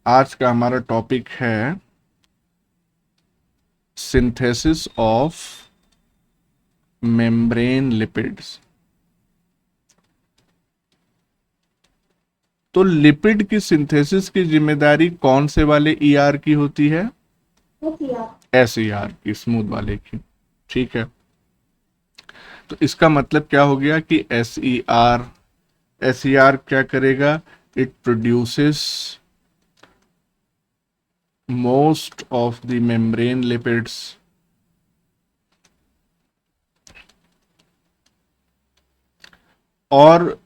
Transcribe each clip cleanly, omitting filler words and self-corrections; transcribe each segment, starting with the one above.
आज का हमारा टॉपिक है सिंथेसिस ऑफ मेम्ब्रेन लिपिड्स। तो लिपिड की सिंथेसिस की जिम्मेदारी कौन से वाले ईआर की होती है? एसईआर की, स्मूथ वाले की। ठीक है, तो इसका मतलब क्या हो गया कि एसईआर क्या करेगा? It produces most of the membrane lipids. और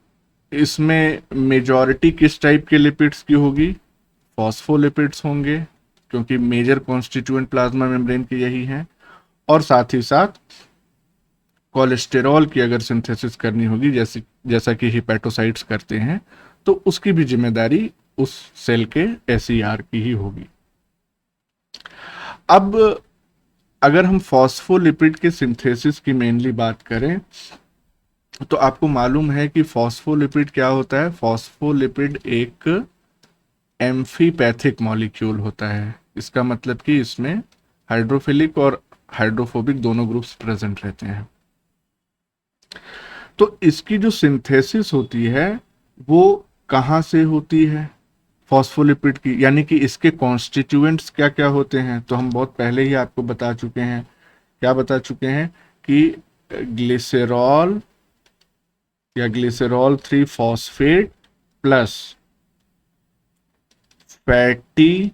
इसमें मेजॉरिटी किस टाइप के लिपिड्स की होगी? फॉस्फोलिपिड्स होंगे, क्योंकि मेजर कॉन्स्टिट्यूएंट प्लाज्मा मेम्ब्रेन के यही हैं। और साथ ही साथ कोलेस्टेरॉल की अगर सिंथेसिस करनी होगी, जैसा कि हिपेटोसाइट्स करते हैं, तो उसकी भी जिम्मेदारी उस सेल के एसईआर की ही होगी। अब अगर हम फॉस्फोलिपिड के सिंथेसिस की मेनली बात करें, तो आपको मालूम है कि फॉस्फोलिपिड क्या होता है? फॉस्फोलिपिड एक एम्फीपैथिक मॉलिक्यूल होता है। इसका मतलब कि इसमें हाइड्रोफिलिक और हाइड्रोफोबिक दोनों ग्रुप्स प्रेजेंट रहते हैं। तो इसकी जो सिंथेसिस होती है वो कहाँ से होती है? फॉस्फोलिपिड की, यानी कि इसके कॉन्स्टिट्यूएंट्स क्या क्या होते हैं, तो हम बहुत पहले ही आपको बता चुके हैं। क्या बता चुके हैं? कि ग्लिसरॉल या ग्लिसरॉल 3 फॉस्फेट प्लस फैटी,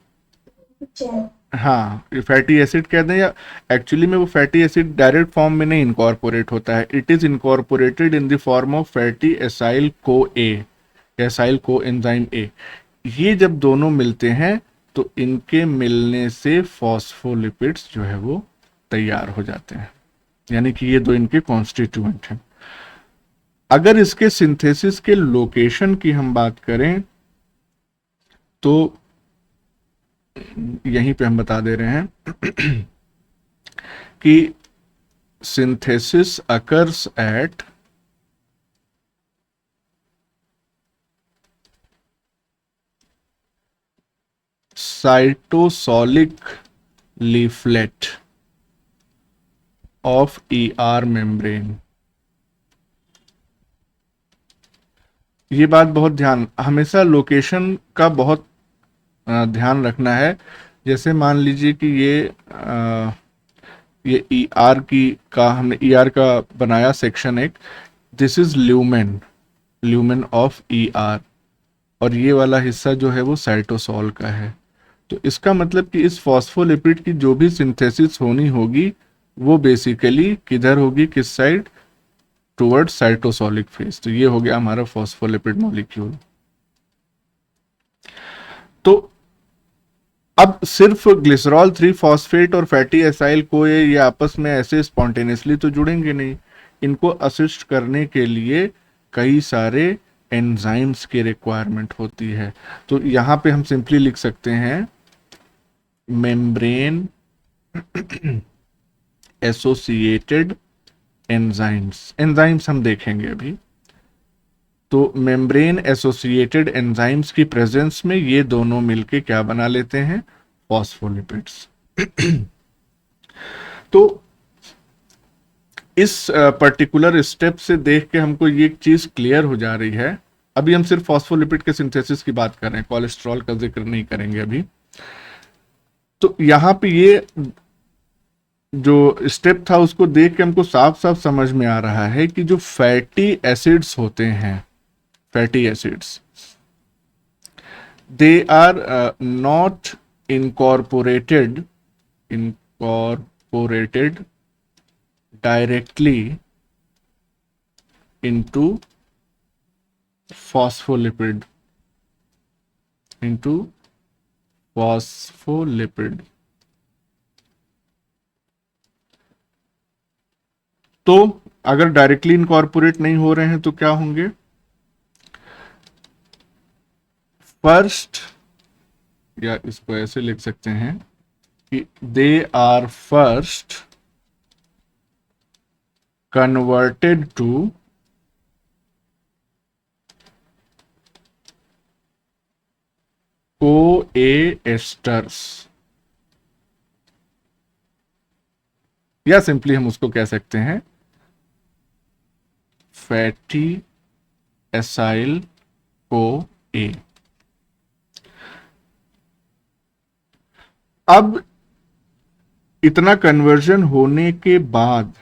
हाँ, फैटी एसिड कहते हैं, या एक्चुअली में वो फैटी एसिड डायरेक्ट फॉर्म में नहीं इनकॉर्पोरेट होता है। It is incorporated in the form of fatty acyl को ए, एसाइल को एंजाइम ए। ये जब दोनों मिलते हैं तो इनके मिलने से फॉस्फोलिपिड्स जो है वो तैयार हो जाते हैं, यानी कि ये दो इनके कॉन्स्टिट्यूएंट हैं। अगर इसके सिंथेसिस के लोकेशन की हम बात करें तो यहीं पे हम बता दे रहे हैं कि synthesis occurs at cytosolic leaflet of ER membrane। ये बात बहुत हमेशा लोकेशन का बहुत ध्यान रखना है। जैसे मान लीजिए कि ये ईआर की का हमने ईआर का बनाया सेक्शन एक, this is lumen, lumen of ER, और ये वाला हिस्सा जो है वो साइटोसॉल का है। तो इसका मतलब कि इस फॉस्फोलिपिड की जो भी सिंथेसिस होनी होगी वो बेसिकली किधर होगी, किस साइड? Towards साइटोसॉलिक phase. तो ये हो गया हमारा फॉस्फोलिपिड मॉलिक्यूल। तो अब सिर्फ ग्लिसरॉल 3 फॉस्फेट और फैटी एसाइल को ये आपस में ऐसे स्पॉन्टेनियसली तो जुड़ेंगे नहीं। इनको असिस्ट करने के लिए कई सारे एंजाइम्स की रिक्वायरमेंट होती है। तो यहाँ पे हम सिंपली लिख सकते हैं मेम्ब्रेन एसोसिएटेड एंजाइम्स। एंजाइम्स हम देखेंगे अभी। तो मेम्ब्रेन एसोसिएटेड एंजाइम्स की प्रेजेंस में ये दोनों मिलके क्या बना लेते हैं? फॉस्फोलिपिड्स। तो इस पर्टिकुलर स्टेप से देख के हमको ये चीज क्लियर हो जा रही है। अभी हम सिर्फ फॉस्फोलिपिड के सिंथेसिस की बात कर रहे हैं, कोलेस्ट्रॉल का जिक्र नहीं करेंगे अभी। तो यहाँ पे ये जो स्टेप था उसको देख के हमको साफ साफ समझ में आ रहा है कि जो फैटी एसिड्स होते हैं, fatty acids, they are not incorporated directly into phospholipid, into phospholipid। तो अगर डायरेक्टली इनकॉर्पोरेट नहीं हो रहे हैं तो क्या होंगे? फर्स्ट, या इसको ऐसे लिख सकते हैं कि they are first converted to CoA asters, या सिंपली हम उसको कह सकते हैं फैटी एसाइल को ए। अब इतना कन्वर्जन होने के बाद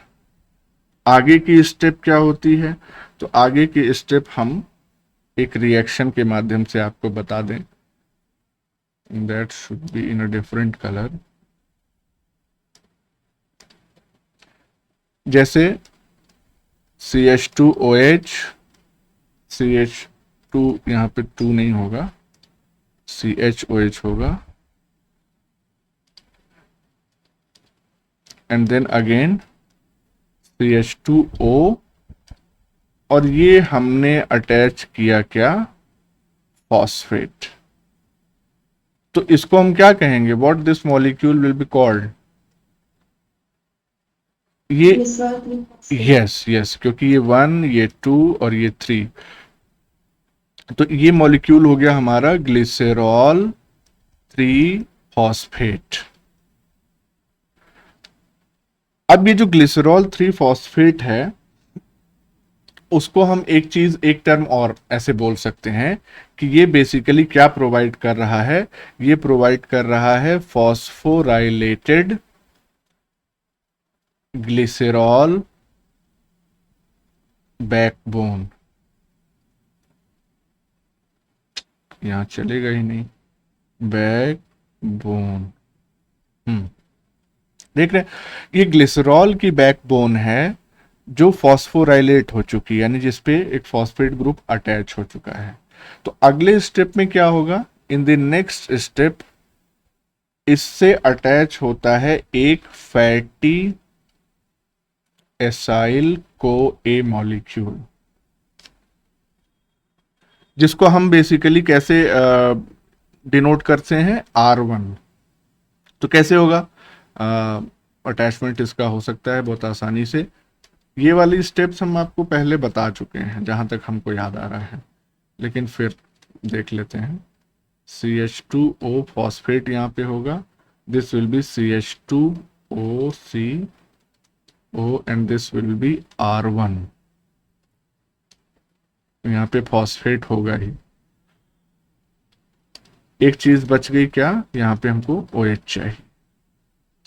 आगे की स्टेप क्या होती है? तो आगे की स्टेप हम एक रिएक्शन के माध्यम से आपको बता दें। That should be in a different colour. जैसे CH2OH, CH2 यहां पे 2 नहीं होगा, CHOH होगा, एंड देन अगेन CH2O, और ये हमने अटैच किया क्या? फॉस्फेट। तो इसको हम क्या कहेंगे? What this molecule will be called? ये यस यस, क्योंकि ये 1, ये 2 और ये 3, तो ये मॉलिक्यूल हो गया हमारा ग्लिसरॉल 3 फॉस्फेट। अब ये जो ग्लिसरॉल 3 फॉस्फेट है, उसको हम एक चीज, एक टर्म और ऐसे बोल सकते हैं कि ये बेसिकली क्या प्रोवाइड कर रहा है? ये प्रोवाइड कर रहा है फॉस्फोराइलेटेड ग्लिसरॉल बैकबोन। यहां चलेगा ही नहीं, बैकबोन। देख रहे हैं, ये ग्लिसरॉल की बैकबोन है जो फॉस्फोराइलेट हो चुकी है, यानी जिसपे एक फॉस्फेट ग्रुप अटैच हो चुका है। तो अगले स्टेप में क्या होगा? इन द नेक्स्ट स्टेप इससे अटैच होता है एक फैटी एसाइल को ए मॉलिक्यूल, जिसको हम बेसिकली कैसे डिनोट करते हैं? R1। तो कैसे होगा अटैचमेंट इसका? हो सकता है बहुत आसानी से। ये वाली स्टेप्स हम आपको पहले बता चुके हैं जहां तक हमको याद आ रहा है, लेकिन फिर देख लेते हैं। CH2O फॉस्फेट यहाँ पे होगा, this will be CH2OCO and this will be R1। यहाँ पे फॉस्फेट होगा ही। एक चीज बच गई क्या? यहाँ पे हमको OH चाहिए।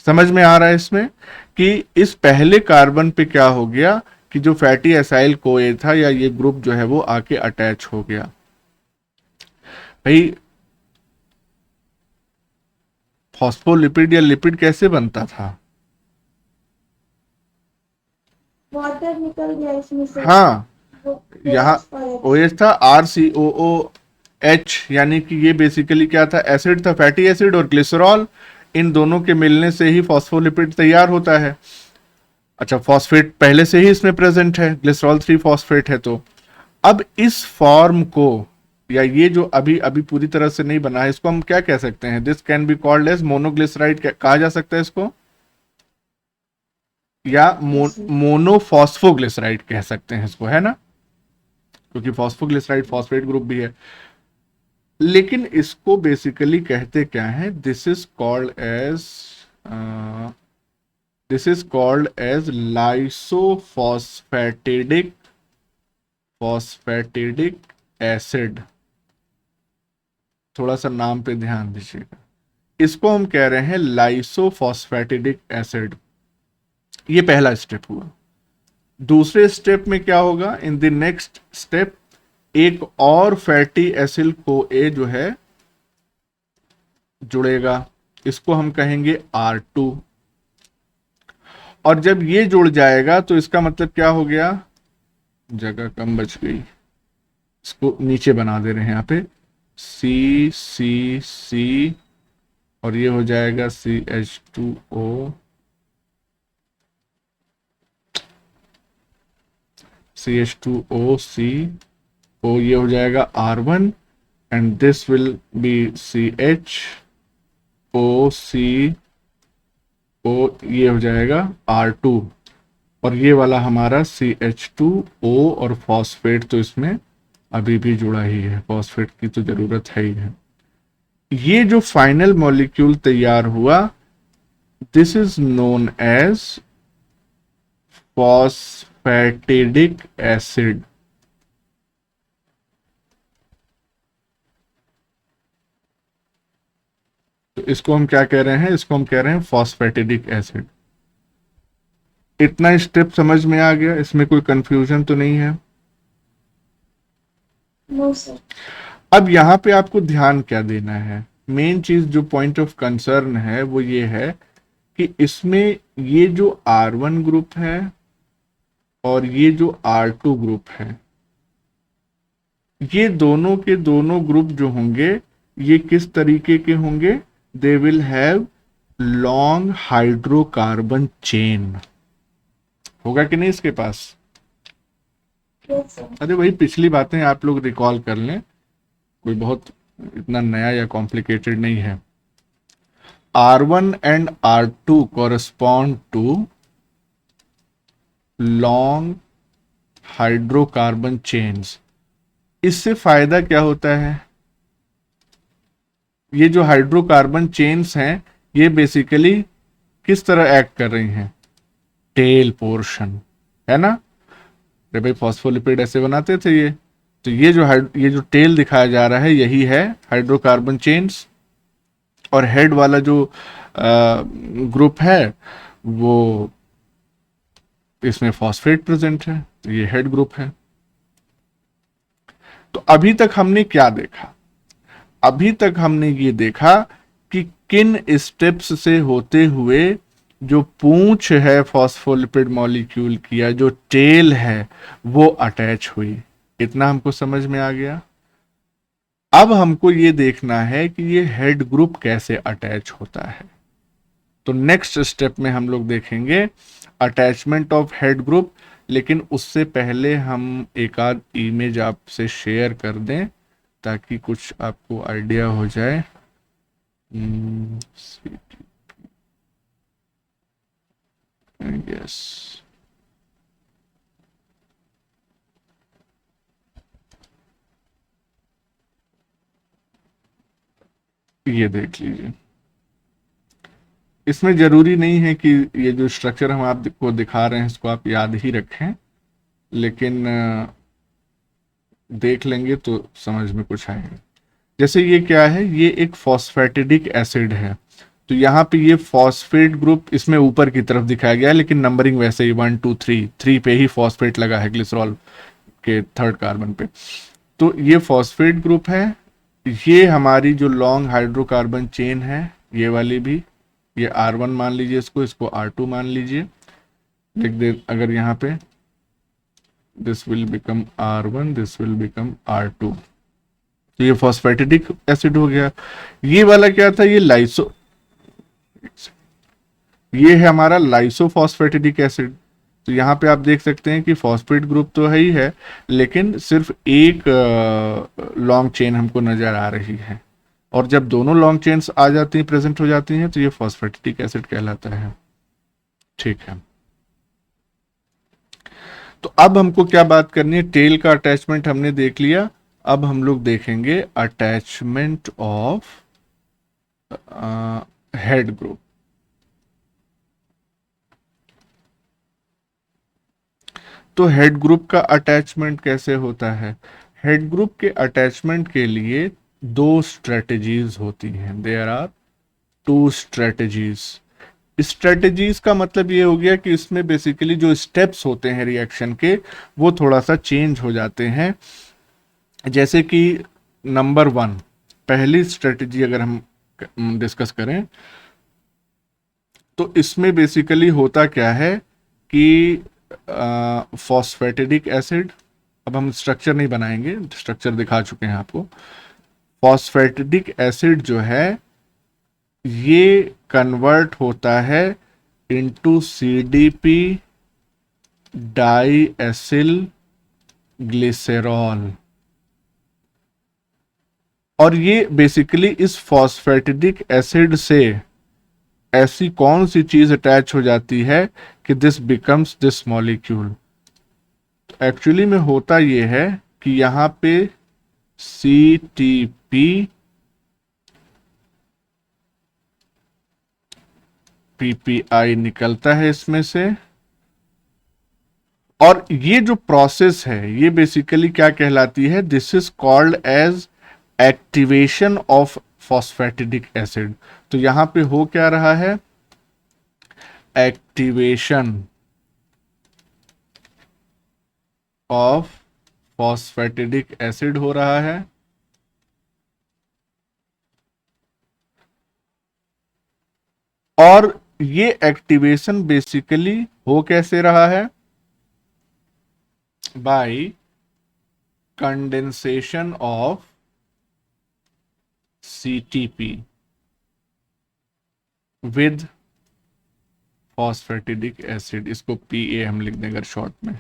समझ में आ रहा है इसमें कि इस पहले कार्बन पे क्या हो गया कि जो फैटी एसाइल कोए था, या ये ग्रुप जो है वो आके अटैच हो गया। भाई फॉस्फोलिपिड या लिपिड कैसे बनता था? वाटर निकल गया इसमें से। हाँ, यहाँ OH OH था, RCOOH, यानी कि ये बेसिकली क्या था? एसिड था, फैटी एसिड और ग्लिसरॉल, इन दोनों के मिलने से ही फॉस्फोलिपिड तैयार होता है। अच्छा, फॉस्फेट पहले से ही इसमें प्रेजेंट है, ग्लिसरॉल 3 फॉस्फेट है। तो अब इस फॉर्म को, या ये जो अभी अभी पूरी तरह से नहीं बना है, इसको हम क्या कह सकते हैं? This can be called as monoglyceride कहा जा सकता है इसको, या मोनोफॉस्फोग्लिसराइड कह सकते हैं इसको, है ना? क्योंकि फॉस्फोग्लिसराइड फॉस्फेट ग्रुप भी है। लेकिन इसको बेसिकली कहते क्या है? This is called as lysophosphatidic acid. थोड़ा सा नाम पे ध्यान दीजिएगा। इसको हम कह रहे हैं लाइसोफॉस्फेटिडिक एसिड। ये पहला स्टेप हुआ। दूसरे स्टेप में क्या होगा? इन द नेक्स्ट स्टेप एक और फैटी एसिड को ए जो है जुड़ेगा, इसको हम कहेंगे R2। और जब ये जुड़ जाएगा तो इसका मतलब क्या हो गया? जगह कम बच गई, इसको नीचे बना दे रहे हैं यहाँ पे, C और ये हो जाएगा CH2O, CH2OCO, ये हो जाएगा R1 and this will be CHOCO, ये हो जाएगा R2, और ये वाला हमारा CH2O और फॉस्फेट तो इसमें अभी भी जुड़ा ही है, फॉस्फेट की तो जरूरत है ही है। ये जो फाइनल मॉलिक्यूल तैयार हुआ, this is known as phosphatidic acid. तो इसको हम क्या कह रहे हैं, इसको हम कह रहे हैं फॉस्फेटिडिक एसिड। इतना स्टेप समझ में आ गया, इसमें कोई कंफ्यूजन तो नहीं है? No sir. अब यहां पे आपको ध्यान क्या देना है, मेन चीज जो पॉइंट ऑफ कंसर्न है वो ये है कि इसमें ये जो R1 ग्रुप है और ये जो R2 ग्रुप है, ये दोनों के दोनों ग्रुप जो होंगे ये किस तरीके के होंगे? They will have long hydrocarbon chain. होगा कि नहीं इसके पास? Yes sir. अरे वही पिछली बातें आप लोग रिकॉल कर लें, कोई बहुत इतना नया या कॉम्प्लिकेटेड नहीं है। R1 and R2 correspond to long hydrocarbon chains. इससे फायदा क्या होता है? ये जो हाइड्रोकार्बन चेन्स हैं ये बेसिकली किस तरह एक्ट कर रही हैं? टेल पोर्शन, है ना? अरे भाई फॉस्फोलिपिड ऐसे बनाते थे ये, तो ये जो टेल दिखाया जा रहा है यही है हाइड्रोकार्बन चेन्स। और हेड वाला जो ग्रुप है वो इसमें फॉस्फेट प्रेजेंट है, तो ये हेड ग्रुप है। तो अभी तक हमने क्या देखा? अभी तक हमने ये देखा कि किन स्टेप्स से होते हुए जो पूंछ है फॉस्फोलिपिड मॉलिक्यूल की या जो टेल है वो अटैच हुई। इतना हमको समझ में आ गया। अब हमको ये देखना है कि ये हेड ग्रुप कैसे अटैच होता है। तो नेक्स्ट स्टेप में हम लोग देखेंगे अटैचमेंट ऑफ हेड ग्रुप। लेकिन उससे पहले हम एक आध इमेज आपसे शेयर कर दें ताकि कुछ आपको आइडिया हो जाए। यस, ये देख लीजिए। इसमें जरूरी नहीं है कि ये जो स्ट्रक्चर हम आपको दिखा रहे हैं इसको आप याद ही रखें, लेकिन देख लेंगे तो समझ में कुछ आएगा। जैसे ये क्या है, ये एक फॉस्फेटिडिक एसिड है, तो यहाँ पे ये फॉस्फेट ग्रुप इसमें ऊपर की तरफ दिखाया गया है, लेकिन नंबरिंग वैसे ही 1 2 3 3 पे ही फॉस्फेट लगा है ग्लिसरॉल के थर्ड कार्बन पे। तो ये फॉस्फेट ग्रुप है। ये हमारी जो लॉन्ग हाइड्रोकार्बन चेन है ये वाली भी, ये R1 मान लीजिए, इसको R2 मान लीजिए, लिख दे अगर यहाँ पे, this will become R1, this will become R2। तो ये फॉस्फेटिडिक एसिड हो गया। ये वाला क्या था? ये है हमारा लाइसोफॉस्फेटिडिक एसिड। तो यहाँ पे आप देख सकते हैं कि फॉस्फेट ग्रुप तो है ही है, लेकिन सिर्फ एक लॉन्ग चेन हमको नजर आ रही है। और जब दोनों लॉन्ग चेन्स आ जाती हैं, प्रेजेंट हो जाती हैं, तो ये फॉस्फेटिक एसिड कहलाता है। ठीक है, तो अब हमको क्या बात करनी है? टेल का अटैचमेंट हमने देख लिया। अब हम लोग देखेंगे अटैचमेंट ऑफ हेड ग्रुप। तो हेड ग्रुप का अटैचमेंट कैसे होता है? हेड ग्रुप के अटैचमेंट के लिए दो स्ट्रेटजीज होती हैं। There are two strategies. Strategies का मतलब ये हो गया कि इसमें बेसिकली जो स्टेप्स होते हैं रिएक्शन के वो थोड़ा सा चेंज हो जाते हैं। जैसे कि नंबर 1, पहली स्ट्रेटजी अगर हम डिस्कस करें तो इसमें बेसिकली होता क्या है कि फॉस्फेटिडिक एसिड, अब हम स्ट्रक्चर नहीं बनाएंगे, स्ट्रक्चर दिखा चुके हैं आपको। फॉस्फेटिडिक एसिड जो है ये कन्वर्ट होता है into CDP diacyl glycerol. और ये बेसिकली इस फॉस्फेटिडिक एसिड से ऐसी कौन सी चीज अटैच हो जाती है कि this becomes this molecule. Actually में होता ये है कि यहाँ पे CTP PPI निकलता है इसमें से। और ये जो प्रोसेस है ये बेसिकली क्या कहलाती है, this is called as activation of phosphatidic acid. तो यहां पे हो क्या रहा है, एक्टिवेशन ऑफ फॉस्फेटिडिक एसिड हो रहा है। और ये एक्टिवेशन बेसिकली हो कैसे रहा है, bye condensation of CTP with phosphatidic acid, इसको PA हम लिख देंगे शॉर्ट में।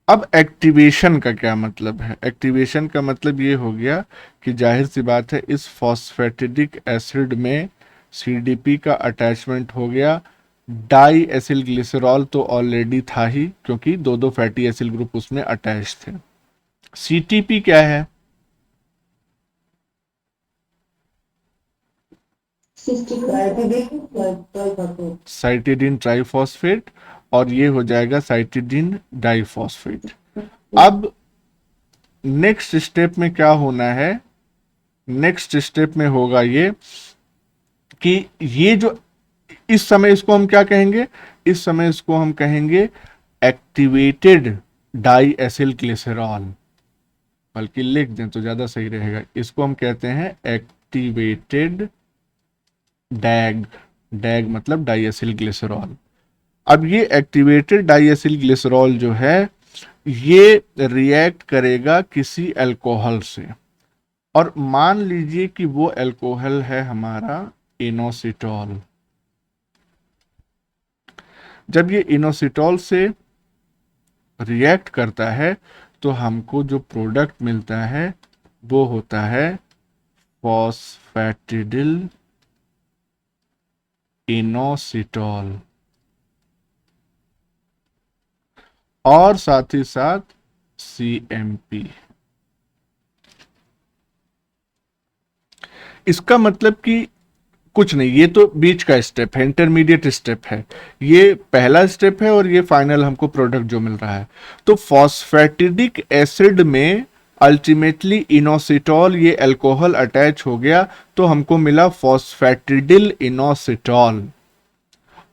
अब एक्टिवेशन का क्या मतलब है, एक्टिवेशन का मतलब ये हो गया कि जाहिर सी बात है इस फॉस्फेटिडिक एसिड में CDP का अटैचमेंट हो गया। डाई एसिल ग्लिसरॉल तो ऑलरेडी था ही, क्योंकि दो दो फैटी एसिल ग्रुप उसमें अटैच थे। CTP क्या है, साइटिडीन ट्राइफॉस्फेट, और ये हो जाएगा साइटिडीन डाइफॉस्फेट। अब नेक्स्ट स्टेप में क्या होना है, नेक्स्ट स्टेप में होगा ये कि ये जो इस समय इसको हम क्या कहेंगे, इस समय इसको हम कहेंगे एक्टिवेटेड डाई एसिल ग्लिसरॉल, बल्कि लिख दें तो ज्यादा सही रहेगा, इसको हम कहते हैं एक्टिवेटेड डैग। डैग मतलब डाइएसिल ग्लिसरॉल। अब ये एक्टिवेटेड डाइएसिल ग्लिसरॉल जो है ये रिएक्ट करेगा किसी अल्कोहल से, और मान लीजिए कि वो अल्कोहल है हमारा इनोसिटॉल। जब ये इनोसिटॉल से रिएक्ट करता है तो हमको जो प्रोडक्ट मिलता है वो होता है फॉस्फेटिडिल इनोसिटॉल, और साथ ही साथ CMP। इसका मतलब कि कुछ नहीं, ये तो बीच का स्टेप है, इंटरमीडिएट स्टेप है, ये पहला स्टेप है और ये फाइनल हमको प्रोडक्ट जो मिल रहा है। तो फॉस्फेटिडिक एसिड में अल्टीमेटली इनोसिटॉल ये अल्कोहल अटैच हो गया, तो हमको मिला फॉस्फेटिडिल इनोसिटॉल।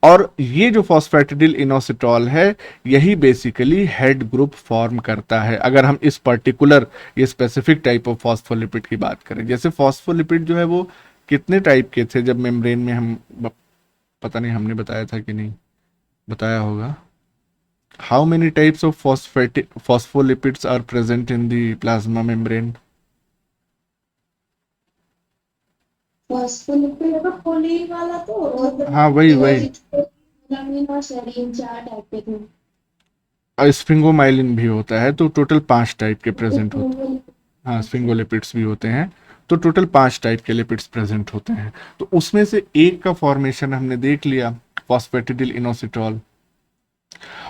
और ये जो फॉस्फेटिडिल इनोसिटॉल है यही बेसिकली हेड ग्रुप फॉर्म करता है। अगर हम इस पर्टिकुलर ये स्पेसिफिक टाइप ऑफ फॉस्फोलिपिड की बात करें, जैसे फॉस्फोलिपिड जो है वो कितने टाइप के थे, जब मेम्ब्रेन में हम पता नहीं हमने बताया था कि नहीं, बताया होगा। How many types of phospholipids are present in the plasma membrane? Phospholipid poly वाला तो और हाँ वही वही, मेलामिन और सेरीन 4 टाइप के थे। स्फिंगोमाइलिन भी होता है, तो टोटल 5 टाइप के प्रेजेंट होते हैं। हाँ स्फिंगोलिपिड्स भी होते हैं, तो टोटल 5 टाइप के लिपिड्स प्रेजेंट होते हैं। तो उसमें से एक का फॉर्मेशन हमने देख लिया, फॉस्फेटिडिल इनोसिटॉल।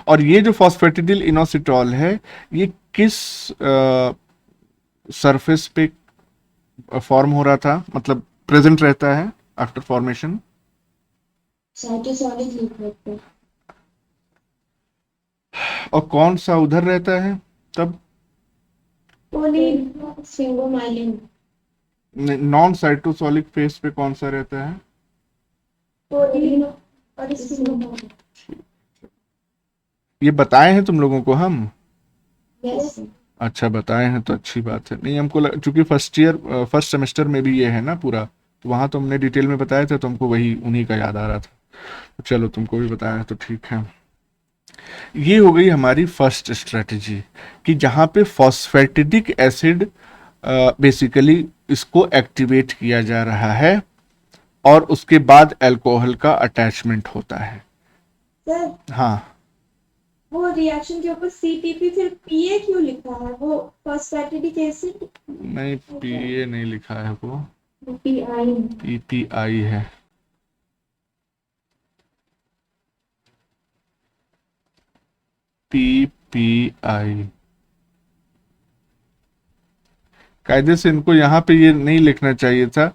और ये जो फॉस्फेटिडिल इनोसिटॉल है ये किस सरफेस पे फॉर्म हो रहा था, मतलब प्रेजेंट रहता है आफ्टर फॉर्मेशन? साइटोसोलिक लिपिड पे। और कौन सा उधर रहता है तब, पोली स्फिंगोमाइलिन। नॉन साइटोसोलिक फेस पे कौन सा रहता है? पोली और स्फिंगोमाइलिन। ये बताए हैं तुम लोगों को हम? यस। अच्छा बताए हैं तो अच्छी बात है। नहीं हमको चूंकि फर्स्ट सेमेस्टर में भी ये है ना पूरा, तो वहां तो हमने डिटेल में बताया था, तो हमको वही उन्हीं का याद आ रहा था। तो चलो तुमको भी बताया है तो ठीक है। ये हो गई हमारी फर्स्ट स्ट्रेटजी कि जहां पे फॉस्फेटिडिक एसिड बेसिकली इसको एक्टिवेट किया जा रहा है और उसके बाद अल्कोहल का अटैचमेंट होता है। सर हाँ वो रिएक्शन के ऊपर CTP फिर PA क्यों लिखा है, वो फॉस्फेटिडिक एसिड? नहीं PA नहीं लिखा है, वो PI। PPI है। PPI कायदे से इनको यहां पे ये नहीं लिखना चाहिए था,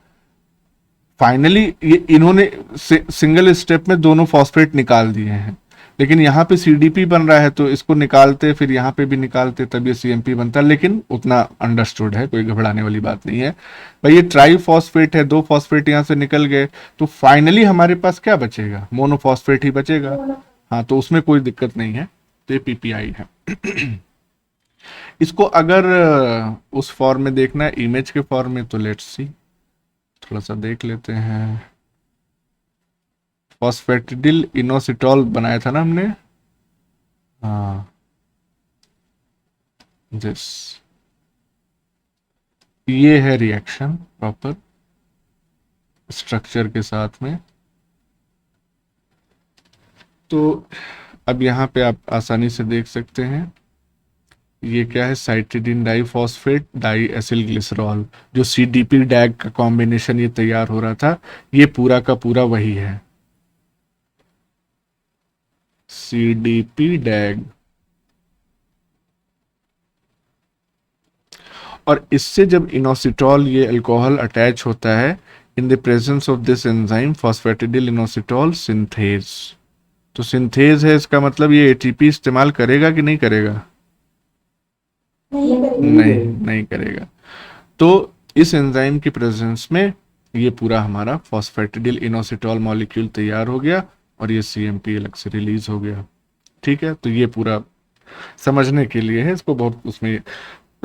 फाइनली ये इन्होंने सिंगल स्टेप में दोनों फॉस्फेट निकाल दिए हैं, लेकिन यहाँ पे सीडीपी बन रहा है तो इसको निकालते फिर यहाँ पे भी निकालते तब ये सीएमपी बनता, लेकिन उतना अंडरस्टूड है, कोई घबराने वाली बात नहीं है भाई। ये ट्राई फॉस्फेट है, दो फॉस्फेट यहाँ से निकल गए तो फाइनली हमारे पास क्या बचेगा, मोनोफॉस्फेट ही बचेगा। हाँ, तो उसमें कोई दिक्कत नहीं है, तो ये पीपीआई है। इसको अगर उस फॉर्म में देखना है, इमेज के फॉर्म में, तो लेट्स सी, थोड़ा सा देख लेते हैं। फॉस्फेटिडिल इनोसिटॉल बनाया था ना हमने, हाँ दिस, ये है रिएक्शन प्रॉपर स्ट्रक्चर के साथ में। तो अब यहाँ पे आप आसानी से देख सकते हैं ये क्या है, cytidine diphosphate diacyl glycerol, जो सीडीपी डैग का कॉम्बिनेशन ये तैयार हो रहा था, ये पूरा का पूरा वही है, सीडीपी डैग। और इससे जब इनोसिटॉल ये अल्कोहल अटैच होता है in the presence of this enzyme phosphatidyl inositol synthase, तो सिंथेज है, इसका मतलब ये एटीपी इस्तेमाल करेगा कि नहीं करेगा, नहीं करेगा। तो इस एंजाइम की प्रेजेंस में ये पूरा हमारा फॉस्फेटिडिल इनोसिटॉल मॉलिक्यूल तैयार हो गया और ये सीएमपी अलग से रिलीज हो गया। ठीक है, तो ये पूरा समझने के लिए है, इसको बहुत उसमें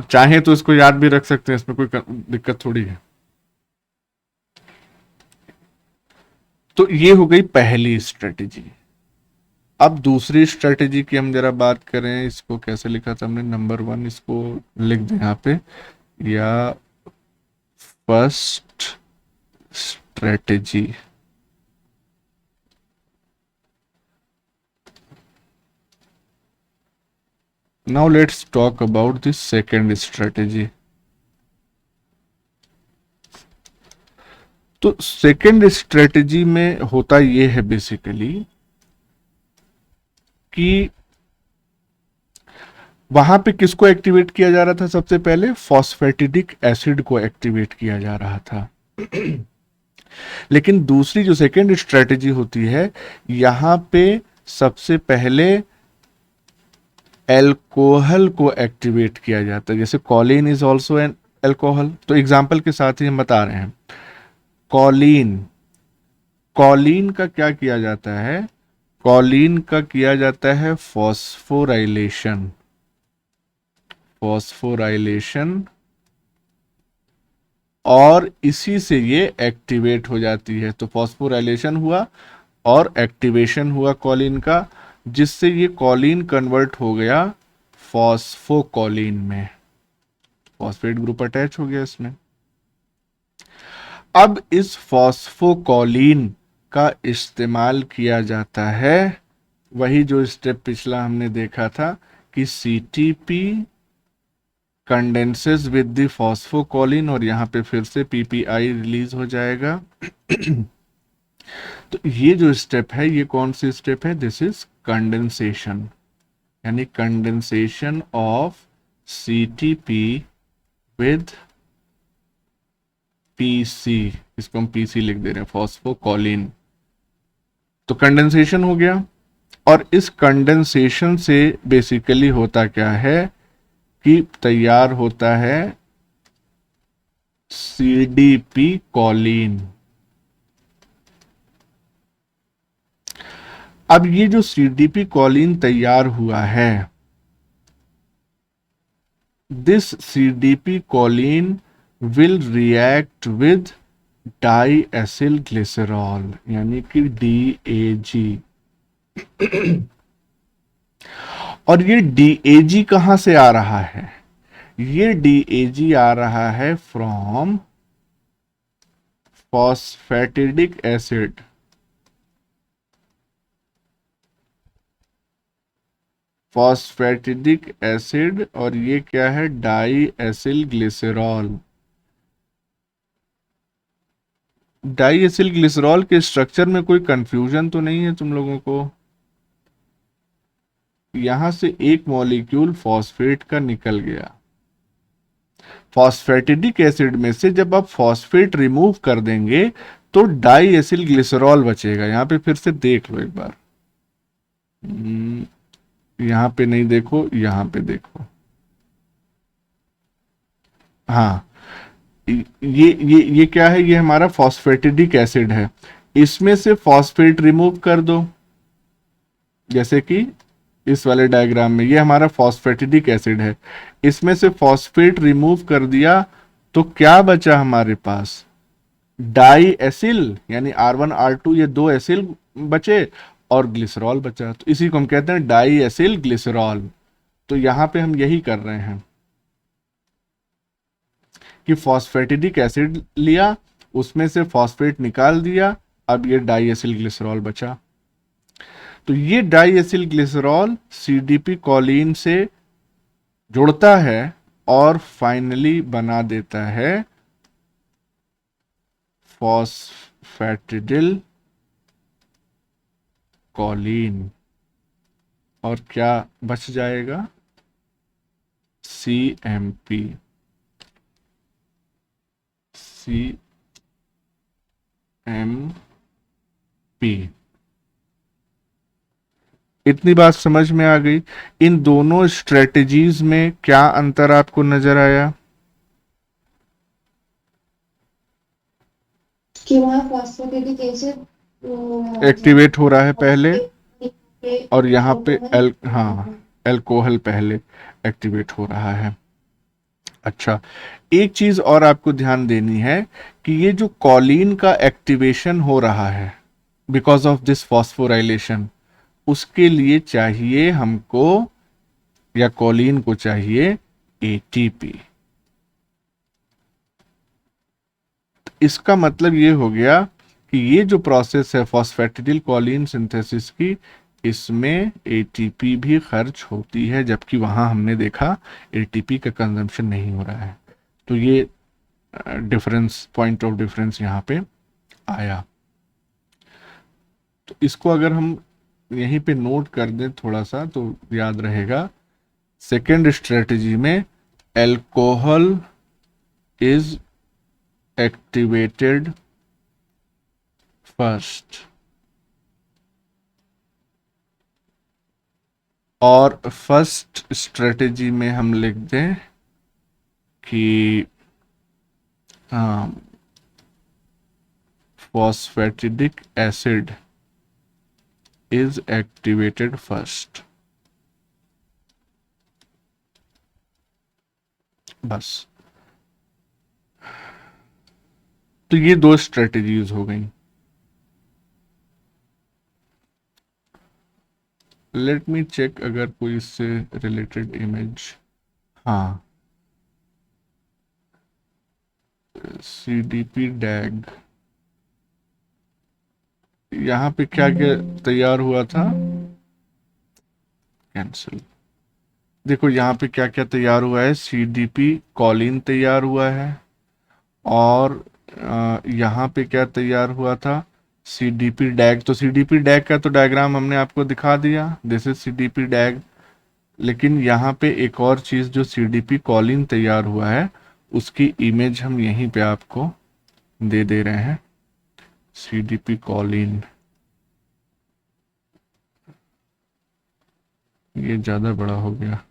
चाहे तो इसको याद भी रख सकते हैं, इसमें कोई दिक्कत थोड़ी है। तो ये हो गई पहली स्ट्रेटेजी। अब दूसरी स्ट्रेटेजी की हम जरा बात करें, इसको कैसे लिखा था हमने, नंबर 1 इसको लिख दें यहाँ पे, या first strategy. Now let's talk about this second strategy. तो सेकेंड स्ट्रेटेजी में होता ये है बेसिकली कि वहां पे किसको एक्टिवेट किया जा रहा था, सबसे पहले फॉस्फेटिडिक एसिड को एक्टिवेट किया जा रहा था। लेकिन दूसरी जो सेकेंड स्ट्रेटेजी होती है, यहां पे सबसे पहले एल्कोहल को एक्टिवेट किया जाता है, जैसे Colin is also an alcohol. तो एग्जाम्पल के साथ ही हम बता रहे हैं, कॉलिन, कॉलिन का क्या किया जाता है, कॉलिन का किया जाता है फॉस्फोराइलेशन, फॉस्फोराइलेशन, और इसी से ये एक्टिवेट हो जाती है। तो फॉस्फोराइलेशन हुआ और एक्टिवेशन हुआ कॉलिन का, जिससे ये कॉलिन कन्वर्ट हो गया फॉस्फोकॉलिन में, फॉस्फेट ग्रुप अटैच हो गया इसमें। अब इस फॉस्फोकॉलिन का इस्तेमाल किया जाता है, वही जो स्टेप पिछला हमने देखा था कि सीटीपी कंडेंसेस विद द फॉस्फोकॉलिन, और यहां पे फिर से पीपीआई रिलीज हो जाएगा। तो ये जो स्टेप है, ये कौन सी स्टेप है, दिस इज कंडेंसेशन, यानी condensation of CTP with PC, इसको हम पीसी लिख दे रहे हैं, फॉस्फोकॉलिन। तो कंडेंसेशन हो गया, और इस कंडेंसेशन से बेसिकली होता क्या है कि तैयार होता है सीडीपी कॉलिन। अब ये जो सीडीपी कॉलिन तैयार हुआ है, this CDP choline will react with diacyl glycerol, यानी कि DAG। और ये DAG कहां से आ रहा है, ये DAG आ रहा है from phosphatidic acid, phosphatidic acid, और ये क्या है, diacyl glycerol. Diacyl glycerol के स्ट्रक्चर में कोई कंफ्यूजन तो नहीं है तुम लोगों को, यहां से एक मॉलिक्यूल फॉस्फेट का निकल गया, फॉस्फेटिडिक एसिड में से जब आप फॉस्फेट रिमूव कर देंगे तो डाई एसिल ग्लिसरॉल बचेगा। यहाँ पे फिर से देख लो एक बार, यहाँ पे नहीं देखो, यहाँ पे देखो, हाँ, ये क्या है, ये हमारा फॉस्फेटिडिक एसिड है। इसमें से फॉस्फेट रिमूव कर दो, जैसे कि इस वाले डायग्राम में ये हमारा फॉस्फेटिडिक एसिड है, इसमें से फॉस्फेट रिमूव कर दिया तो क्या बचा हमारे पास, डाई एसिल, यानी R1 R2 ये दो एसिल बचे और ग्लिसरॉल बचा। तो इसी को हम कहते हैं डाई एसिल ग्लिसरॉल। तो यहां पे हम यही कर रहे हैं कि फॉस्फेटिडिक एसिड लिया, उसमें से फॉस्फेट निकाल दिया, अब ये डाई एसिल ग्लिसरॉल बचा। तो ये diacyl glycerol CDP choline से जुड़ता है और फाइनली बना देता है फॉस्फेटिडिल कॉलिन। और क्या बच जाएगा, CMP। इतनी बात समझ में आ गई। इन दोनों स्ट्रेटजीज में क्या अंतर आपको नजर आया? कि वहाँ फॉस्फेटिडिक एसिड एक्टिवेट हो रहा है पहले, और यहाँ पे अल्कोहल पहले एक्टिवेट हो रहा है। अच्छा, एक चीज और आपको ध्यान देनी है कि ये जो कॉलिन का एक्टिवेशन हो रहा है बिकॉज ऑफ दिस फॉस्फोराइलेशन, उसके लिए चाहिए हमको, या कॉलिन को चाहिए ATP। इसका मतलब ये हो गया कि ये जो प्रोसेस है फॉस्फेटिडिल कॉलिन सिंथेसिस की, इसमें ATP भी खर्च होती है, जबकि वहां हमने देखा ATP का कंजम्पशन नहीं हो रहा है। तो ये डिफरेंस, पॉइंट ऑफ डिफरेंस यहाँ पे आया। तो इसको अगर हम यहीं पे नोट कर दें थोड़ा सा तो याद रहेगा। सेकेंड स्ट्रेटजी में अल्कोहल इज एक्टिवेटेड फर्स्ट, और फर्स्ट स्ट्रेटजी में हम लिख दें कि phosphatidic acid is activated first. बस, तो ये दो स्ट्रेटजीज हो गई। लेट मी चेक अगर कोई इससे रिलेटेड इमेज, हाँ, CDP डैग, यहाँ पे क्या क्या तैयार हुआ था, कैंसिल। देखो यहाँ पे क्या क्या तैयार हुआ है, CDP कॉलिन तैयार हुआ है, और यहाँ पे क्या तैयार हुआ था, CDP डैग। तो CDP डैग का तो डायग्राम हमने आपको दिखा दिया, दिस इज CDP डैग। लेकिन यहाँ पे एक और चीज जो CDP कॉलिन तैयार हुआ है, उसकी इमेज हम यहीं पे आपको दे रहे हैं। CDP कॉलिन, ये ज्यादा बड़ा हो गया,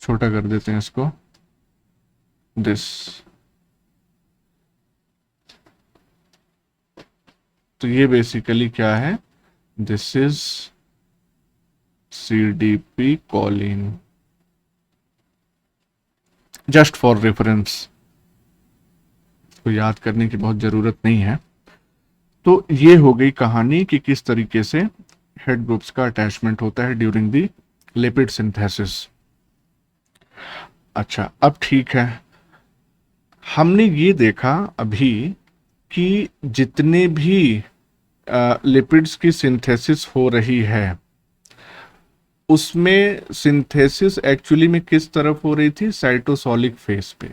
छोटा कर देते हैं इसको, दिस। तो ये बेसिकली क्या है, this is CDP Colin, just for reference, इसको याद करने की बहुत जरूरत नहीं है। तो ये हो गई कहानी कि किस तरीके से हेड ग्रुप्स का अटैचमेंट होता है ड्यूरिंग द लिपिड सिंथेसिस। अच्छा, अब ठीक है, हमने ये देखा अभी कि जितने भी लिपिड्स की सिंथेसिस हो रही है, उसमें सिंथेसिस एक्चुअली में किस तरफ हो रही थी, साइटोसॉलिक फेस पे।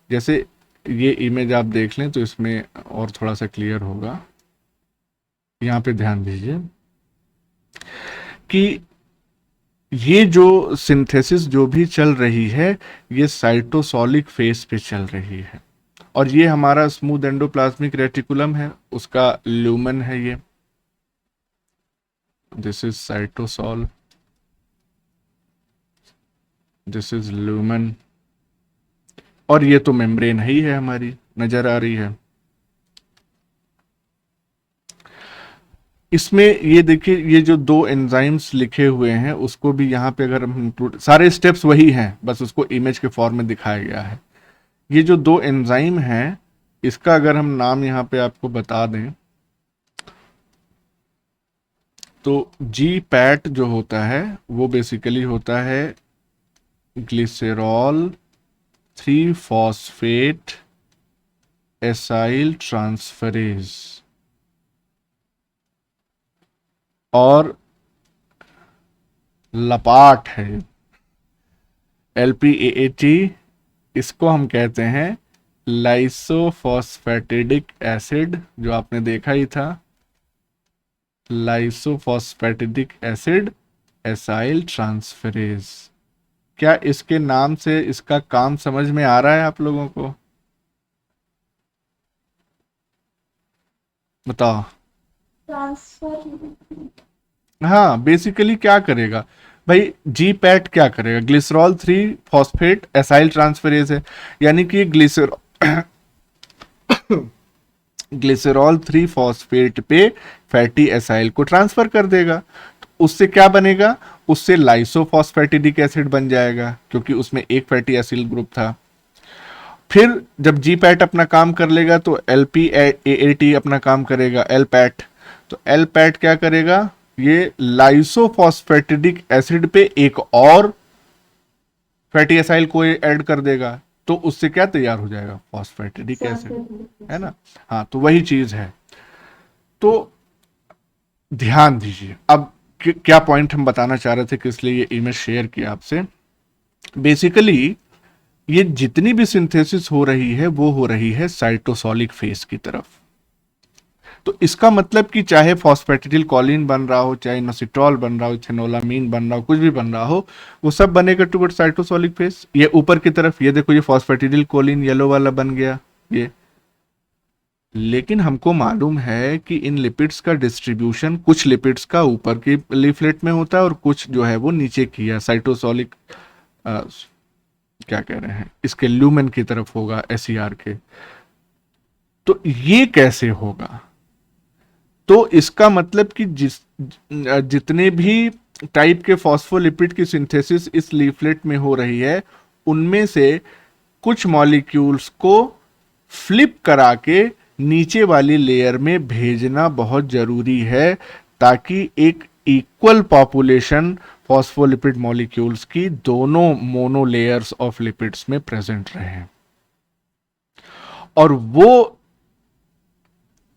जैसे ये इमेज आप देख लें तो इसमें और थोड़ा सा क्लियर होगा। यहाँ पे ध्यान दीजिए कि ये जो सिंथेसिस जो भी चल रही है, ये साइटोसॉलिक फेस पे चल रही है, और ये हमारा स्मूथ एंडोप्लाज्मिक रेटिकुलम है, उसका ल्यूमेन है ये, this is cytosol, this is lumen, और ये तो मेम्ब्रेन ही है हमारी, नजर आ रही है। इसमें ये देखिए, ये जो दो एंजाइम्स लिखे हुए हैं उसको भी यहाँ पे अगर हम इंक्लूड, सारे स्टेप्स वही हैं, बस उसको इमेज के फॉर्म में दिखाया गया है। ये जो दो एंजाइम हैं, इसका अगर हम नाम यहाँ पे आपको बता दें तो जी पैट जो होता है वो बेसिकली होता है ग्लिसरॉल 3 फॉस्फेट एसाइल ट्रांसफरेज, और लपाट है LPAAT, इसको हम कहते हैं लाइसोफॉस्फेटिडिक एसिड, जो आपने देखा ही था, लाइसोफॉस्फेटिडिक एसिड एसाइल ट्रांसफरेज। क्या इसके नाम से इसका काम समझ में आ रहा है आप लोगों को? बताओ। ट्रांसफर। हाँ, बेसिकली क्या करेगा भाई, जी पैट क्या करेगा, ग्लिसरॉल 3 फॉस्फेट एसाइल ट्रांसफरेज है, यानी कि ग्लिसरॉल 3 फॉस्फेट पे फैटी एसाइल को ट्रांसफर कर देगा। तो उससे क्या बनेगा, उससे लाइसोफॉस्फेटिडिक एसिड बन जाएगा, क्योंकि उसमें एक फैटी एसिल ग्रुप था। फिर जब जी पैट अपना काम कर लेगा तो LPAAT अपना काम करेगा, एल पैट। तो एल पैट क्या करेगा, ये लाइसोफॉस्फेटिडिक एसिड पे एक और फैटी एसाइल को ऐड कर देगा, तो उससे क्या तैयार हो जाएगा, फॉस्फेटिडिक एसिड, है ना। हाँ, तो वही चीज है। तो ध्यान दीजिए अब, क्या पॉइंट हम बताना चाह रहे थे कि इसलिए ये इमेज शेयर किया आपसे। बेसिकली ये जितनी भी सिंथेसिस हो रही है वो हो रही है साइटोसॉलिक फेज की तरफ। तो इसका मतलब कि चाहे फॉस्फेटिडिल कॉलिन बन रहा हो, चाहे नोसिट्रॉल बन रहा हो, इथेनोलामीन बन रहा हो, कुछ भी बन रहा हो, वो सब बनेगा टुवर्ड साइटोसॉलिक फेज। ये ऊपर की तरफ, ये देखो, ये फॉस्फेटिडिल कॉलिन येलो वाला बन गया ये। लेकिन हमको मालूम है कि इन लिपिड्स का डिस्ट्रीब्यूशन, कुछ लिपिड्स का ऊपर की लीफलेट में होता है और कुछ जो है वो नीचे की है, साइटोसॉलिक क्या कह रहे हैं, इसके ल्यूमेन की तरफ होगा, SER के। तो ये कैसे होगा, तो इसका मतलब कि जितने भी टाइप के फॉस्फोलिपिड की सिंथेसिस इस लीफलेट में हो रही है, उनमें से कुछ मॉलिक्यूल्स को फ्लिप करा के नीचे वाली लेयर में भेजना बहुत जरूरी है, ताकि एक इक्वल पॉपुलेशन फॉस्फोलिपिड मॉलिक्यूल्स की दोनों मोनो लेयर्स ऑफ लिपिड्स में प्रेजेंट रहे। और वो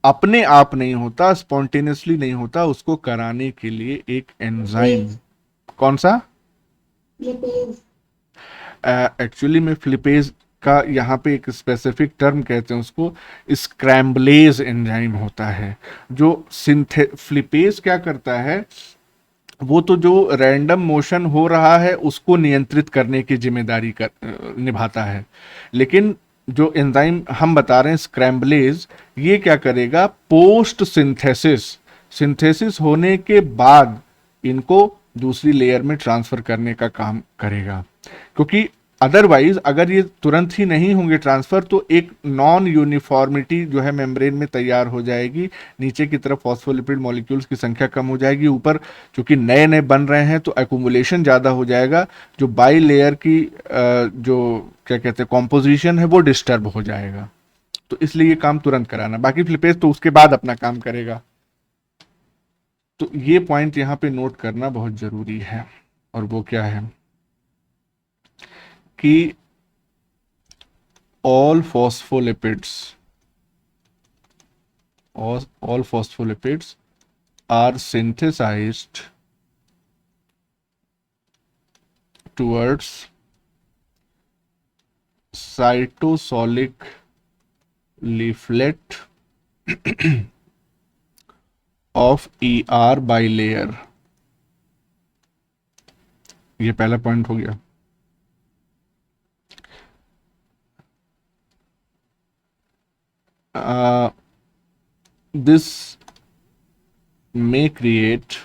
अपने आप नहीं होता, स्पॉन्टेनियसली नहीं होता, उसको कराने के लिए एक एंजाइम। कौन सा? लिपेज। एक्चुअली में फ्लिपेज का यहाँ पे एक स्पेसिफिक टर्म कहते हैं उसको, स्क्रैम्बलेज एंजाइम होता है। जो फ्लिपेज क्या करता है, वो तो जो रैंडम मोशन हो रहा है उसको नियंत्रित करने की जिम्मेदारी निभाता है। लेकिन जो एंजाइम हम बता रहे हैं स्क्रैम्बलेज, ये क्या करेगा, पोस्ट सिंथेसिस, सिंथेसिस होने के बाद इनको दूसरी लेयर में ट्रांसफर करने का काम करेगा। क्योंकि अदरवाइज अगर ये तुरंत ही नहीं होंगे ट्रांसफर, तो एक नॉन यूनिफॉर्मिटी जो है मेम्ब्रेन में तैयार हो जाएगी, नीचे की तरफ फॉस्फोलिपिड मॉलिक्यूल्स की संख्या कम हो जाएगी, ऊपर चूंकि नए नए बन रहे हैं तो एक्यूमुलेशन ज़्यादा हो जाएगा, जो बाई लेयर की जो क्या कहते हैं कॉम्पोजिशन है वो डिस्टर्ब हो जाएगा। तो इसलिए ये काम तुरंत कराना, बाकी फ्लिपेज तो उसके बाद अपना काम करेगा। तो ये पॉइंट यहाँ पे नोट करना बहुत जरूरी है। और वो क्या है कि all phospholipids all phospholipids are synthesized towards cytosolic leaflet of ER bilayer। ये पहला पॉइंट हो गया। this may create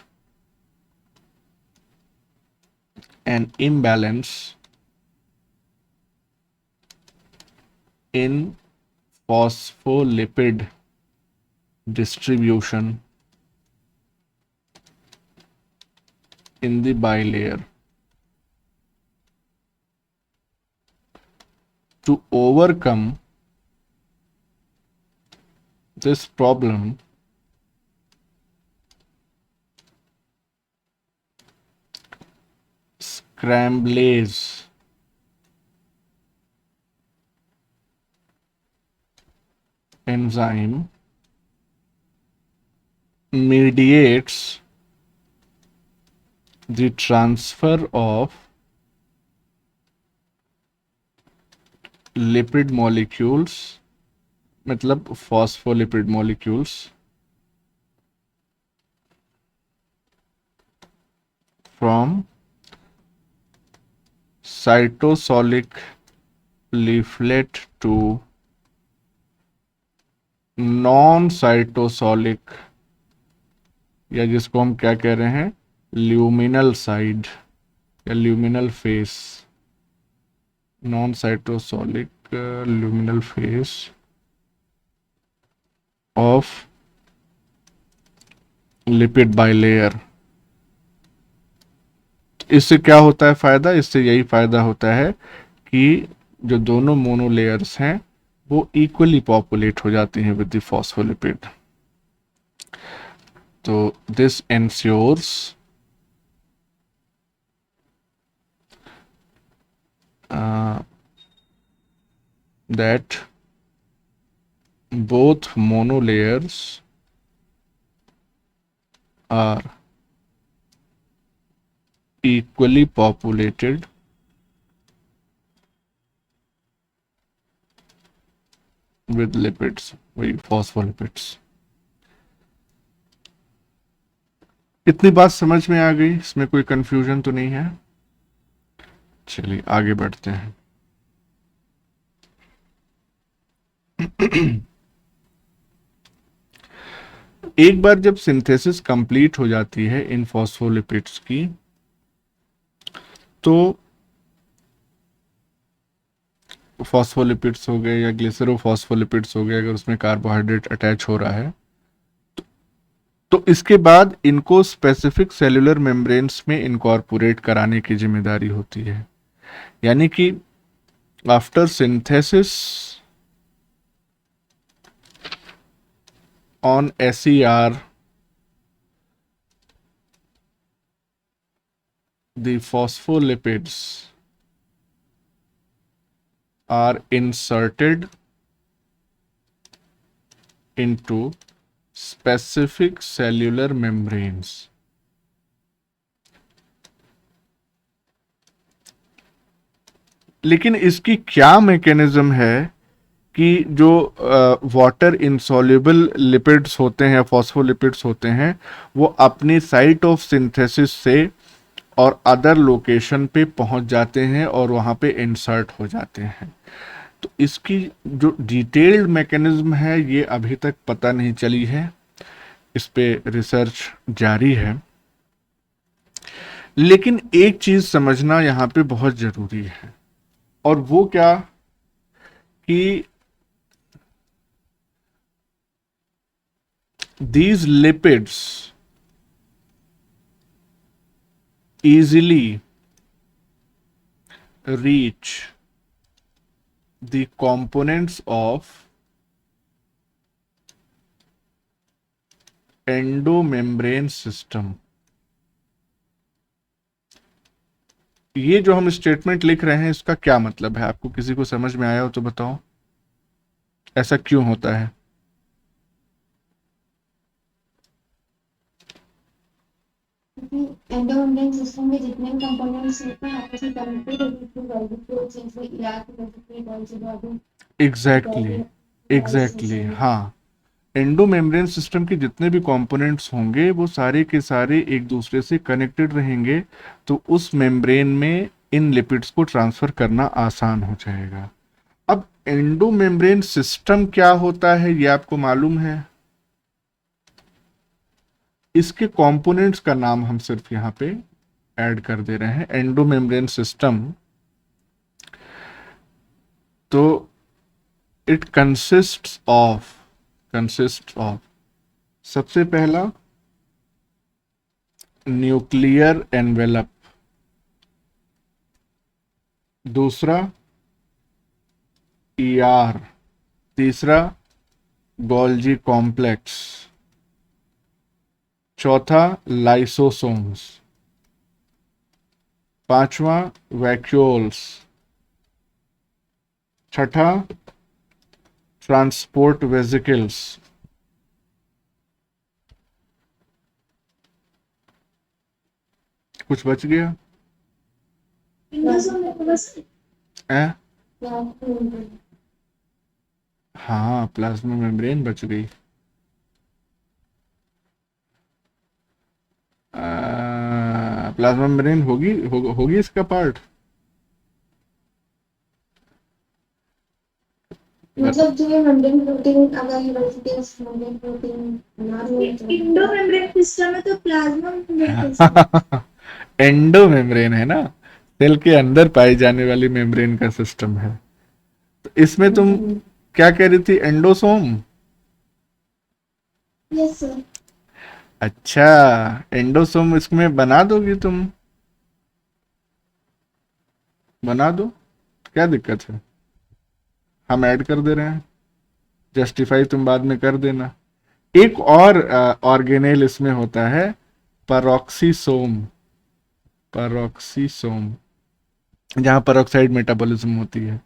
an imbalance in phospholipid distribution in the bilayer. To overcome this problem, scramblase enzyme mediates the transfer of lipid molecules, मतलब phospholipid molecules, from cytosolic leaflet to non cytosolic, या जिसको हम क्या कह रहे हैं, luminal side या luminal face, non cytosolic luminal face of lipid bilayer. इससे क्या होता है फायदा? इससे यही फायदा होता है कि जो दोनों मोनोलेयर्स हैं वो इक्वली पॉपुलेट हो जाती हैं विद द फॉस्फोलिपिड। तो this ensures that both monolayers are equally populated with lipids, with phospholipids। इतनी बात समझ में आ गई? इसमें कोई कंफ्यूजन तो नहीं है? चलिए आगे बढ़ते हैं। एक बार जब सिंथेसिस कंप्लीट हो जाती है इन फॉस्फोलिपिड्स की, तो फॉस्फोलिपिड्स हो गए या ग्लिसरोफॉस्फोलिपिड्स हो गए, अगर उसमें कार्बोहाइड्रेट अटैच हो रहा है तो इसके बाद इनको स्पेसिफिक सेलुलर मेम्ब्रेन्स में इनकॉर्पोरेट कराने की जिम्मेदारी होती है। यानी कि after synthesis on SER, the phospholipids are inserted into specific cellular membranes। लेकिन इसकी क्या मैकेनिज्म है कि जो वाटर इंसॉल्युबल लिपिड्स होते हैं, फॉस्फोलिपिड्स होते हैं, वो अपनी साइट ऑफ सिंथेसिस से और अदर लोकेशन पे पहुंच जाते हैं और वहाँ पे इंसर्ट हो जाते हैं। तो इसकी जो डिटेल्ड मैकेनिज्म है ये अभी तक पता नहीं चली है, इस पे रिसर्च जारी है। लेकिन एक चीज समझना यहाँ पे बहुत जरूरी है, और वो क्या कि these lipids easily reach the components of endomembrane system। ये जो हम स्टेटमेंट लिख रहे हैं इसका क्या मतलब है? आपको किसी को समझ में आया हो तो बताओ, ऐसा क्यों होता है? एंडोमेम्ब्रेन सिस्टम में जितने भी कंपोनेंट्स होते हैं आपस में कनेक्टेड होते हैं। एग्जैक्टली एग्जैक्टली, हाँ। एंडोमेम्ब्रेन सिस्टम के जितने भी कंपोनेंट्स होंगे वो सारे के सारे एक दूसरे से कनेक्टेड रहेंगे, तो उस मेम्ब्रेन में इन लिपिड्स को ट्रांसफर करना आसान हो जाएगा। अब एंडोमेम्ब्रेन सिस्टम क्या होता है ये आपको मालूम है? इसके कंपोनेंट्स का नाम हम सिर्फ यहाँ पे ऐड कर दे रहे हैं, एंडोमेम्ब्रेन सिस्टम। तो इट कंसिस्ट ऑफ सबसे पहला न्यूक्लियर एनवेलप, दूसरा ईआर, तीसरा गोल्जी कॉम्प्लेक्स, चौथा लाइसोसोम्स, पांचवा वैक्यूल्स, छठा ट्रांसपोर्ट वेसिकल्स। कुछ बच गया? इंडोसोम में बस है? प्लाज्मा हाँ, प्लाज्मा मेम्ब्रेन बच गई। प्लाज्मा मेम्ब्रेन होगी इसका पार्ट। मतलब जो ये मेम्ब्रेन प्रोटीन अगर हेलोसिटीज मेम्ब्रेन प्रोटीन बना रहे हैं इंडो मेम्ब्रेन सिस्टम है तो प्लाज्मा मेम्ब्रेन कैसे? एंडो मेम्ब्रेन है ना, सेल के अंदर पाई जाने वाली मेम्ब्रेन का सिस्टम है। तो इसमें तुम क्या कह रही थी, एंडोसोम? Yes sir. अच्छा, एंडोसोम इसमें बना दोगी तुम? बना दो, क्या दिक्कत है, हम ऐड कर दे रहे हैं, जस्टिफाई तुम बाद में कर देना। एक और ऑर्गेनेल इसमें होता है, परऑक्सीसोम। परऑक्सीसोम, जहां परऑक्साइड मेटाबॉलिज्म होती है,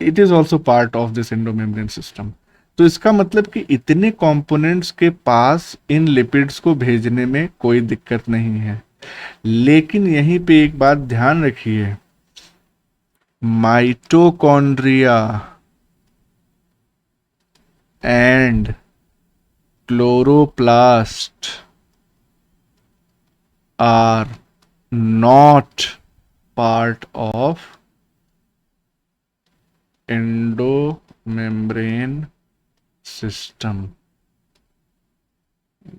it is also part of this endomembrane system. तो इसका मतलब कि इतने कंपोनेंट्स के पास इन लिपिड्स को भेजने में कोई दिक्कत नहीं है। लेकिन यहीं पे एक बात ध्यान रखिए, mitochondria and chloroplast are not part of endomembrane system.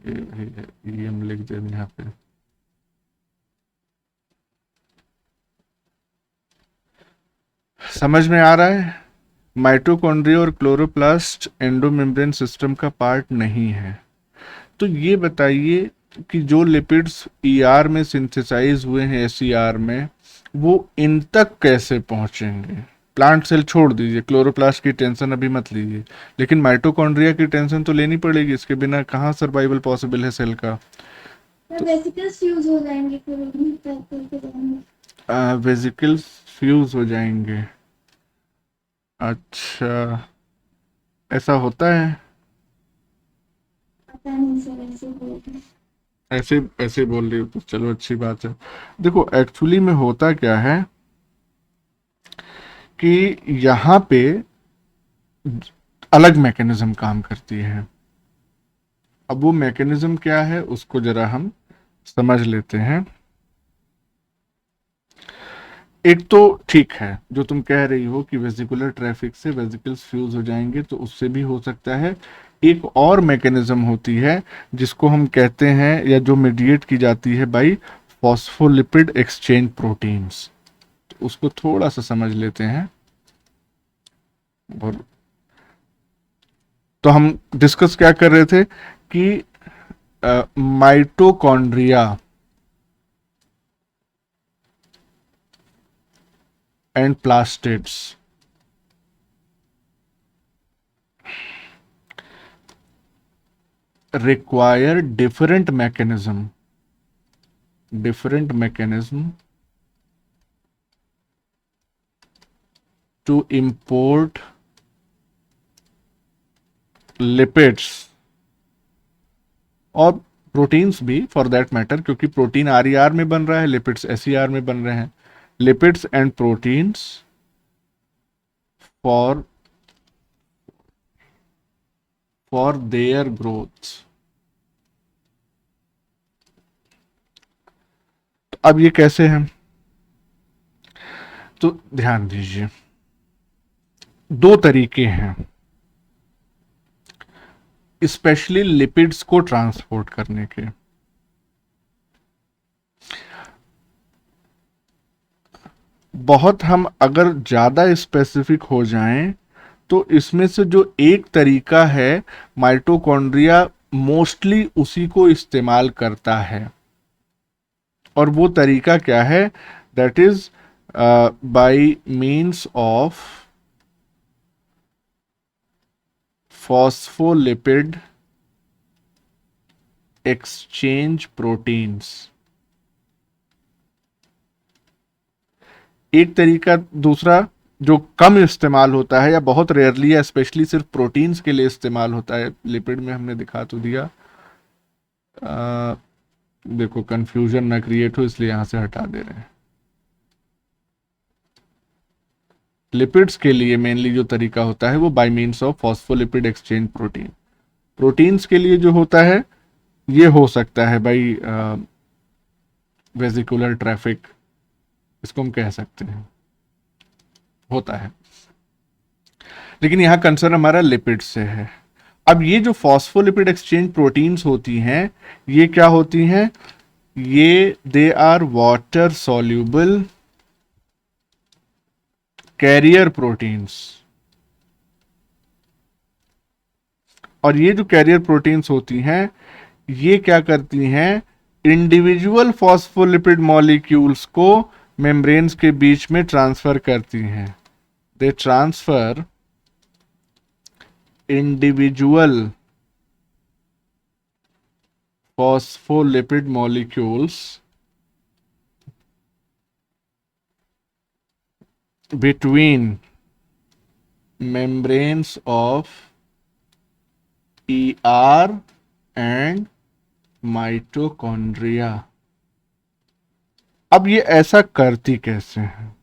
ये हम लिख दें यहाँ पे। समझ में आ रहा है? माइटोकॉन्ड्रिया और क्लोरोप्लास्ट एंडोमेम्ब्रेन सिस्टम का पार्ट नहीं है। तो ये बताइए कि जो लिपिड्स ईआर में सिंथेसाइज हुए हैं एसईआर में, वो इन तक कैसे पहुंचेंगे? प्लांट सेल छोड़ दीजिए, क्लोरोप्लास्ट की टेंशन अभी मत लीजिए, लेकिन माइटोकॉन्ड्रिया की टेंशन तो लेनी पड़ेगी, इसके बिना कहाँ सर्वाइवल पॉसिबल है सेल का। वेसिकल्स फ्यूज हो जाएंगे फिर उन्हीं पैक करके जाएंगे। वेसिकल्स फ्यूज हो जाएंगे? अच्छा, ऐसा होता है? पता नहीं सर ऐसे बोलते हैं। ऐसे ऐसे बोल रही हो तो चलो अच्छी बात है। देखो एक्चुअली में होता क्या है कि यहाँ पे अलग मैकेनिज्म काम करती है। अब वो मैकेनिज्म क्या है उसको जरा हम समझ लेते हैं। एक तो ठीक है जो तुम कह रही हो कि वेसिकुलर ट्रैफिक से वेसिकल्स फ्यूज हो जाएंगे, तो उससे भी हो सकता है। एक और मैकेनिज्म होती है जिसको हम कहते हैं, या जो मीडिएट की जाती है बाई फॉस्फोलिपिड एक्सचेंज प्रोटीन्स। तो उसको थोड़ा सा समझ लेते हैं। और तो हम डिस्कस क्या कर रहे थे कि mitochondria and plastids require different mechanism to import lipids और प्रोटीन्स भी फॉर दैट मैटर, क्योंकि प्रोटीन आर में बन रहा है, लिपिड्स एसईआर में बन रहे हैं। Lipids and proteins for their growth. तो अब ये कैसे है, तो ध्यान दीजिए। दो तरीके हैं स्पेशली लिपिड्स को ट्रांसपोर्ट करने के। बहुत हम अगर ज़्यादा स्पेसिफिक हो जाएं तो इसमें से जो एक तरीका है माइटोकॉन्ड्रिया मोस्टली उसी को इस्तेमाल करता है, और वो तरीका क्या है? That is by means of phospholipid exchange proteins. एक तरीका दूसरा जो कम इस्तेमाल होता है या बहुत रेयरली या स्पेशली सिर्फ प्रोटीन्स के लिए इस्तेमाल होता है, लिपिड में हमने दिखा तो दिया, देखो कंफ्यूजन ना क्रिएट हो इसलिए यहां से हटा दे रहे हैं। लिपिड्स के लिए मेनली जो तरीका होता है वो bye means of phospholipid exchange protein. Proteins के लिए जो होता है ये हो सकता है भाई वेसिकुलर ट्रैफिक, इसको हम कह सकते हैं, होता है, लेकिन यहां कंसर्न हमारा लिपिड से है। अब ये जो फॉस्फोलिपिड एक्सचेंज प्रोटीन्स होती हैं ये क्या होती हैं? ये they are water soluble carrier proteins, और ये जो कैरियर प्रोटीन्स होती हैं ये क्या करती हैं? इंडिविजुअल फॉस्फोलिपिड मॉलिक्यूल्स को मेम्ब्रेन्स के बीच में ट्रांसफर करती हैं। They transfer individual phospholipid molecules between membranes of ER and mitochondria। अब ये ऐसा करती कैसे हैं?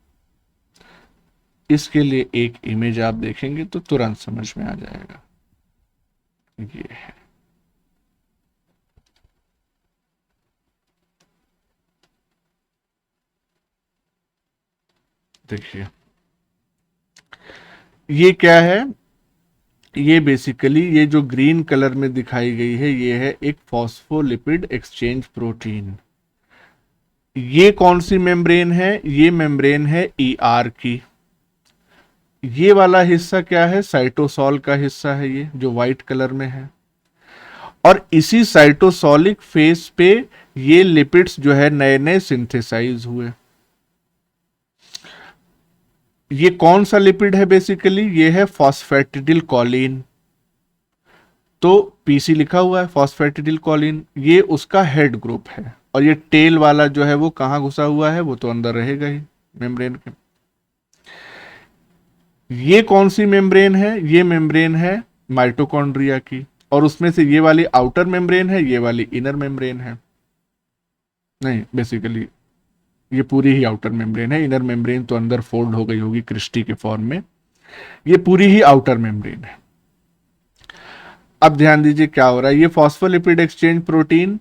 इसके लिए एक इमेज आप देखेंगे तो तुरंत समझ में आ जाएगा। ये है, देखिए ये क्या है? ये बेसिकली ये जो ग्रीन कलर में दिखाई गई है ये है एक फॉस्फोलिपिड एक्सचेंज प्रोटीन। ये कौन सी मेम्ब्रेन है? ये मेम्ब्रेन है ईआर की। ये वाला हिस्सा क्या है? साइटोसॉल का हिस्सा है, ये जो व्हाइट कलर में है। और इसी साइटोसॉलिक फेस पे ये लिपिड्स जो है नए नए सिंथेसाइज हुए। ये कौन सा लिपिड है? बेसिकली ये है फॉस्फेटिडिल कॉलिन। तो पीसी लिखा हुआ है फॉस्फेटिडिल कॉलिन, ये उसका हेड ग्रुप है, और ये टेल वाला जो है वो कहां घुसा हुआ है? वो तो अंदर रहेगा ही मेम्ब्रेन के। ये कौन सी मेम्ब्रेन है? ये मेम्ब्रेन है माइटोकॉन्ड्रिया की, और उसमें से ये वाली आउटर मेम्ब्रेन है, ये वाली इनर मेम्ब्रेन है। नहीं, बेसिकली ये पूरी ही आउटर मेम्ब्रेन है, इनर मेम्ब्रेन तो अंदर फोल्ड हो गई होगी क्रिस्टी के फॉर्म में। ये पूरी ही आउटर मेम्ब्रेन है। अब ध्यान दीजिए क्या हो रहा है। ये फॉस्फोलिपिड एक्सचेंज प्रोटीन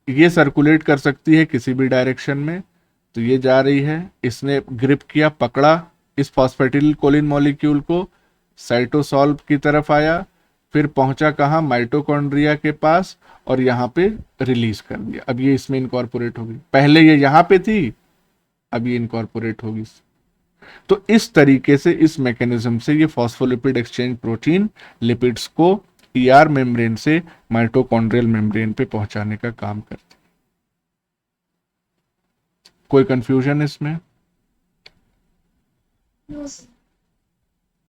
ये सर्कुलेट कर सकती है किसी भी डायरेक्शन में, तो ये जा रही है, इसने ग्रिप किया, पकड़ा इस फॉस्फेटिल कोलिन मॉलिक्यूल को, साइटोसॉल की तरफ आया, फिर पहुंचा कहां? माइटोकॉन्ड्रिया के पास, और यहां पे रिलीज कर दिया। अब ये इसमें इनकॉर्पोरेट होगी, पहले ये यहां पे थी, अब ये इनकॉर्पोरेट होगी। तो इस तरीके से, इस मैकेनिज्म से ये फॉस्फोलिपिड एक्सचेंज प्रोटीन लिपिड्स को ईआर मेम्ब्रेन से माइटोकॉन्ड्रियल मेम्ब्रेन पे पहुंचाने का काम करती है। कोई कंफ्यूजन इसमें? No, sir.